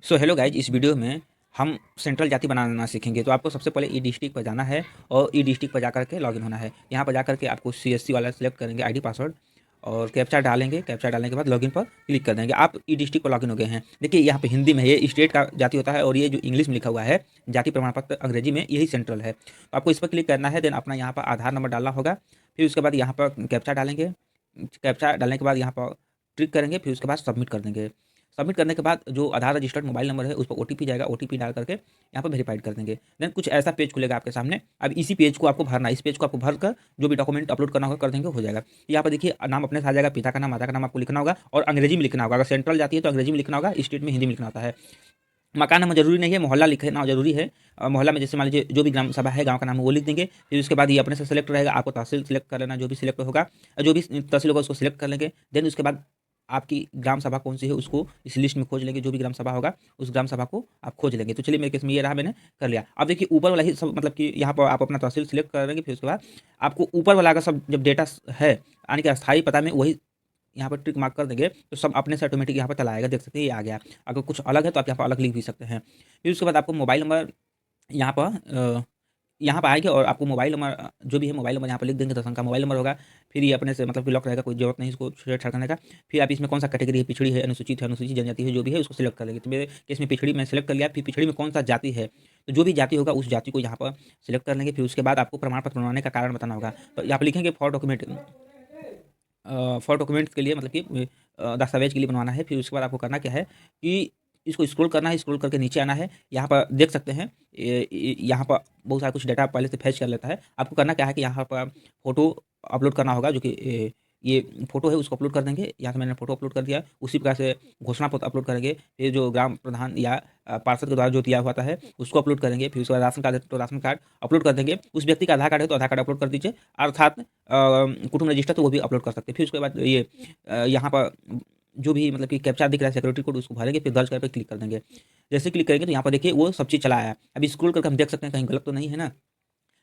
So hello guys, इस video में हम सेंट्रल जाति बनाना सीखेंगे। तो आपको सबसे पहले ई डिस्ट्रिक्ट पर जाना है और ई डिस्ट्रिक्ट पर जाकर के लॉगिन होना है। यहाँ पर जाकर के आपको सीएससी वाला सेलेक्ट करेंगे, आईडी पासवर्ड और कैप्चा डालेंगे। कैप्चा डालने के बाद लॉगिन पर क्लिक कर देंगे। आप ई डिस्ट्रिक्ट पर लॉगिन हो गए हैं। देखिए यहाँ पे हिंदी में ये स्टेट का जाति होता है और ये जो इंग्लिश में लिखा हुआ है जाति प्रमाण पत्र अंग्रेजी में, यही सेंट्रल है। तो आपको इस पर क्लिक करना है। देन अपना यहाँ पर आधार नंबर डालना होगा। फिर उसके बाद यहाँ पर कैप्चा डालेंगे। कैप्चा डालने के बाद यहाँ पर क्लिक करेंगे। फिर उसके बाद सबमिट कर देंगे। सबमिट करने के बाद जो आधार रजिस्टर्ड मोबाइल नंबर है उस पर ओटीपी जाएगा। ओटीपी डाल करके यहाँ पर वेरीफाइड कर देंगे। देन कुछ ऐसा पेज खुलेगा आपके सामने। अब इसी पेज को आपको भरना है। इस पेज को आपको भर कर जो भी डॉक्यूमेंट अपलोड करना होगा कर देंगे, हो जाएगा। यहाँ पर देखिए नाम अपने से आ जाएगा, पिता का नाम, माता का नाम आपको लिखना होगा और अंग्रेजी में लिखना होगा। अगर सेंट्रल जाती है तो अंग्रेजी में लिखना होगा, स्टेट में हिंदी में लिखना होता है। मकान नाम जरूरी नहीं है, मोहल्ला लिखना जरूरी है। मोहल्ला में जैसे मान लीजिए जो भी ग्राम सभा है गांव का नाम वो लिख देंगे। फिर उसके बाद ये अपने से सिलेक्ट रहेगा। आपको तहसील सिलेक्ट कर लेना, जो भी सिलेक्ट होगा, जो भी तहसील होगा उसको सिलेक्ट कर लेंगे। देन उसके बाद आपकी ग्राम सभा कौन सी है उसको इस लिस्ट में खोज लेंगे। जो भी ग्राम सभा होगा उस ग्राम सभा को आप खोज लेंगे। तो चलिए मेरे केस में ये रहा, मैंने कर लिया। अब देखिए ऊपर वाला ही सब, मतलब कि यहाँ पर आप अपना तहसील सिलेक्ट करेंगे। फिर उसके बाद आपको ऊपर वाला का सब जब डेटा है यानी कि अस्थायी पता में वही यहाँ पर टिक मार्क कर देंगे तो सब अपने से ऑटोमेटिक यहाँ पर चला आएगा। देख सकते हैं ये आ गया। अगर कुछ अलग है तो आप यहाँ पर अलग लिख भी सकते हैं। फिर उसके बाद आपको मोबाइल नंबर यहाँ पर आएंगे और आपको मोबाइल नंबर जो भी है मोबाइल नंबर यहाँ पर लिख देंगे। 10 अंक का मोबाइल नंबर होगा। फिर ये अपने से मतलब कि लॉक रहेगा, कोई जरूरत नहीं इसको छेड़छाड़ करने का। फिर आप इसमें कौन सा कैटेगरी है, पिछड़ी है, अनुसूचित है, अनुसूचित जनजाति है, जो भी है उसको सिलेक्ट कर लेंगे। तो मेरे केस में पिछड़ी में सेलेक्ट कर लिया। फिर पिछड़ी में कौन सा जाति है तो जो भी जाति होगा उस जाति को यहाँ पर सिलेक्ट कर लेंगे। फिर उसके बाद आपको प्रमाण पत्र बनवाने का कारण बताना होगा। तो यहाँ पर लिखेंगे फॉर डॉक्यूमेंट्स के लिए, मतलब कि दस्तावेज के लिए बनवाना है। फिर उसके बाद आपको करना क्या है कि इसको स्क्रॉल करना है। स्क्रॉल करके नीचे आना है। यहाँ पर देख सकते हैं यहाँ पर बहुत सारा कुछ डाटा पहले से फैच कर लेता है। आपको करना क्या है कि यहाँ पर फोटो अपलोड करना होगा, जो कि ये फोटो है उसको अपलोड कर देंगे। यहाँ से मैंने फोटो अपलोड कर दिया। उसी प्रकार से घोषणा पत्र अपलोड करेंगे। फिर जो ग्राम प्रधान या पार्षद के द्वारा जो दिया हुआ है उसको अपलोड करेंगे। फिर उसके बाद राशन कार्ड है तो राशन कार्ड अपलोड कर देंगे। उस व्यक्ति का आधार कार्ड है तो आधार कार्ड अपलोड कर दीजिए। अर्थात कुटुंब रजिस्टर तो वो भी अपलोड कर सकते हैं। फिर उसके बाद ये यहाँ पर जो भी मतलब कि कैप्चा दिख रहा है सिक्योरिटी कोड उसको भरेंगे। फिर दर्ज कर पे क्लिक कर देंगे। जैसे क्लिक करेंगे तो यहाँ पर देखिए वो सब चीज़ चला आया। अभी स्क्रॉल करके हम देख सकते हैं कहीं गलत तो नहीं है ना।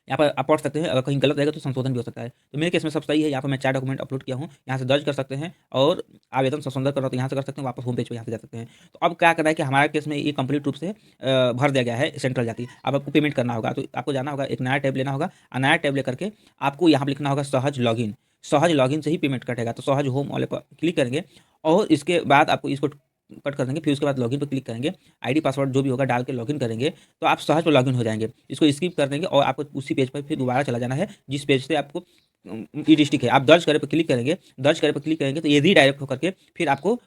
यहाँ पर आप पढ़ सकते हैं, अगर कहीं गलत रहेगा तो संशोधन भी हो सकता है। तो मेरे केस में सब सही है। यहाँ पर मैं 4 डॉक्यूमेंट अपलोड किया हूँ, यहाँ से दर्ज कर सकते हैं। और आवेदन संशोधन करना तो यहाँ से कर सकते हैं, वापस होम पेज पर यहाँ से जा सकते हैं। तो अब क्या करना है कि हमारे केस में ये कंप्लीट रूप से भर दिया गया है सेंट्रल जाति। अब आपको पेमेंट करना होगा तो आपको जाना होगा, एक नया टैब लेना होगा और नया टैब लेकर के आपको यहाँ पर लिखना होगा सहज लॉगिन। सहज लॉगिन से ही पेमेंट कटेगा। तो सहज होम वाले पर क्लिक करेंगे और इसके बाद आपको इसको कट कर देंगे। फिर उसके बाद लॉगिन पर क्लिक करेंगे। आईडी पासवर्ड जो भी होगा डाल के लॉगिन करेंगे तो आप सहज पर लॉगिन हो जाएंगे। इसको स्किप कर देंगे और आपको उसी पेज पर फिर दोबारा चला जाना है जिस पेज से आपको ई डिस्ट्रिक्ट है। आप दर्ज करे पर क्लिक करेंगे। दर्ज करे पर क्लिक करेंगे तो ये रीडायरेक्ट होकर के फिर आपको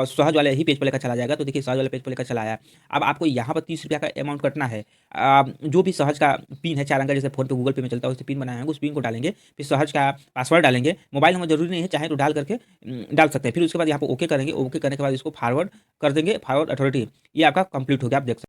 सहज वाले ही पेज पर लेकर चला जाएगा। तो देखिए सहज वाले पेज पर लेकर चला आया। अब आपको यहाँ पर 30 रुपया का अमाउंट कटना है। जो भी सहज का पिन है 4 अंक का, जैसे फोन पे गूगल पे में चलता है उससे पिन बनाए हैं, उस पिन को डालेंगे। फिर सहज का पासवर्ड डालेंगे। मोबाइल नंबर जरूरी नहीं है, चाहे तो डाल करके डाल सकते हैं। फिर उसके बाद यहाँ पर ओके करेंगे। ओके करने के बाद इसको फॉरवर्ड कर देंगे, फॉरवर्ड अथॉरिटी। ये आपका कंप्लीट हो गया, आप देख सकते हैं।